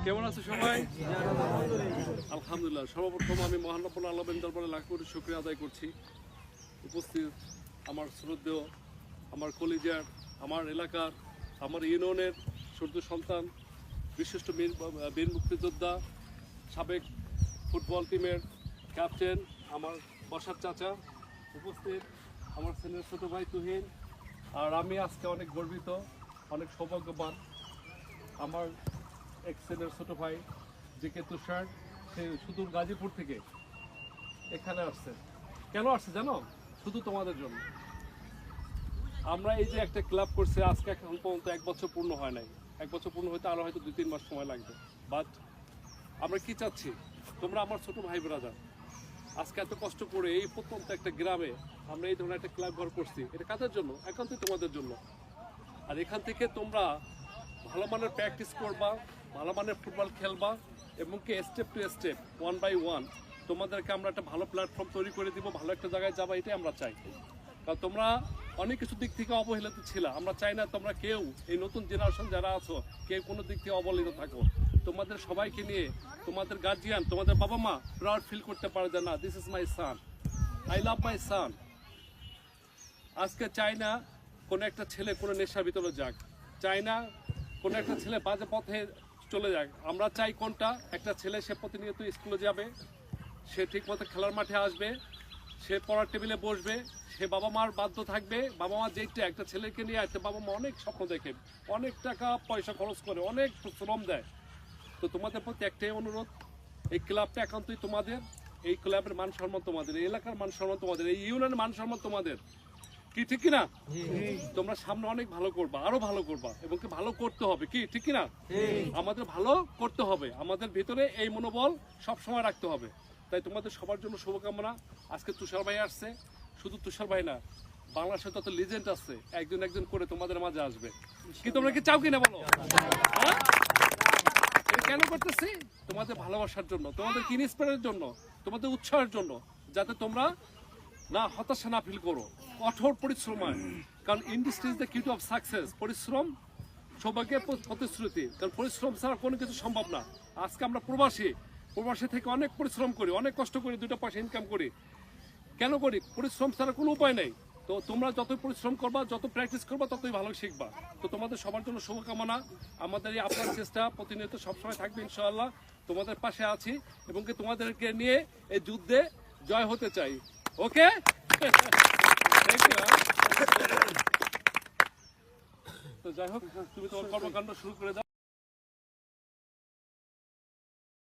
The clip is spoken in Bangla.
কেমন আছো সবাই? আলহামদুলিল্লাহ। সর্বপ্রথম আমি মহান রব্বুল আলামিনের দরবারে লাখ কোটি শুকরিয়া আদায় করছি। উপস্থিত আমার শ্রদ্ধেয়, আমার কলিজার, আমার এলাকার, আমার ইউনিয়নের সদ্য সন্তান, বিশিষ্ট বীর মুক্তিযোদ্ধা, সাবেক ফুটবল টিমের ক্যাপ্টেন, আমার বসার চাচা, উপস্থিত আমার ছেলের ছোটো ভাই তুহিন। আর আমি আজকে অনেক গর্বিত, অনেক সৌভাগ্যবান। আমার এক ছেলের ছোটো ভাই জিকে তুষার, সে সুদূর গাজীপুর থেকে এখানে আসছে। কেন আসছে জানো? শুধু তোমাদের জন্য। আমরা এই যে একটা ক্লাব করছে, আজকে এখন পর্যন্ত 1 বছর পূর্ণ হয় নাই। 1 বছর পূর্ণ হইতে আরও হয়তো 2-3 মাস সময় লাগবে। বাট আমরা কি চাচ্ছি, তোমরা আমার ছোটো ভাই ব্রাদার, আজকে এত কষ্ট করে এই প্রত্যন্ত একটা গ্রামে আমরা এই ধরনের একটা ক্লাব ঘর করছি। এটা কাদের জন্য? একান্তই তোমাদের জন্য। আর এখান থেকে তোমরা ভালো মানের প্র্যাকটিস করবা, ভালো মানের ফুটবল খেলবা, এবং কি স্টেপ টু স্টেপ, 1 by 1 তোমাদেরকে আমরা একটা ভালো প্ল্যাটফর্ম তৈরি করে দিব, ভালো একটা জায়গায় যাবা, এটাই আমরা চাই। কারণ তোমরা অনেক কিছু দিক থেকে অবহেলিত ছিল। আমরা চাই না তোমরা কেউ, এই নতুন জেনারেশন যারা আছো, কেউ কোনো দিক থেকে অবহেলিত থাকো। তোমাদের সবাইকে নিয়ে, তোমাদের গার্জিয়ান, তোমাদের বাবা মা প্রাউড ফিল করতে পারে যে না, this is my son, I love my son. আজকে চাই না কোনো একটা ছেলে কোনো নেশার ভিতরে যাক, চাই না কোনো একটা ছেলে বাজে পথে চলে যাক। আমরা চাই কোনটা, একটা ছেলে সে প্রতিনিয়ত স্কুলে যাবে, সে ঠিক মতো খেলার মাঠে আসবে, সে পড়ার টেবিলে বসবে, সে বাবা মার বাধ্য থাকবে। বাবা মা যেটা একটা ছেলেকে নিয়ে আসতে, বাবা মা অনেক স্বপ্ন দেখে, অনেক টাকা পয়সা খরচ করে, অনেক শ্রম দেয়। তো তোমাদের প্রতি একটাই অনুরোধ, এই ক্লাবটা একান্তই তোমাদের, এই ক্লাবের মান সম্মান তোমাদের, এই এলাকার মান সম্মান তোমাদের, এই ইউনিয়নের মান সম্মান তোমাদের। কি ঠিক কিনা? তোমরা সামনে অনেক ভালো করবা, আরো ভালো করবা, এবং কি ভালো করতে হবে। কি ঠিক কিনা? আমাদের ভালো করতে হবে, আমাদের ভিতরে এই মনোবল সব সময় রাখতে হবে। তাই তোমাদের সবার জন্য শুভকামনা। আজকে তুষার ভাই আসছে, শুধু তুষার ভাই না, বাংলাদেশে তত লিজেন্ড আছে, একজন একজন করে তোমাদের মাঝে আসবে। কি তোমরা কি চাও কিনা বলো? কেন করতেছি? তোমাদের ভালোবাসার জন্য, তোমাদের ইন্সপায়ারের জন্য, তোমাদের উৎসাহের জন্য, যাতে তোমরা না হতাশা না ফিল করো, কঠোর পরিশ্রম হয়। কারণ industry is the key of success. পরিশ্রম সৌভাগ্যের প্রতিশ্রুতি, কারণ পরিশ্রম ছাড়া কোনো কিছু সম্ভব না। আজকে আমরা প্রবাসী থেকে অনেক পরিশ্রম করি, অনেক কষ্ট করি, 2 পয়সা ইনকাম করি। কেন করি? পরিশ্রম ছাড়া কোনো উপায় নেই। তো তোমরা যতই পরিশ্রম করবা, যত প্র্যাকটিস করবা, ততই ভালো শিখবা। তো তোমাদের সবার জন্য শুভকামনা। আমাদের এই আপনার চেষ্টা প্রতিনিয়ত সবসময় থাকবে ইনশাআল্লাহ। তোমাদের পাশে আছি, এবং কি তোমাদেরকে নিয়ে এই যুদ্ধে জয় হতে চাই। ওকে, তো যাই হোক, তুমি তোমার কর্মকাণ্ড শুরু করে দাও।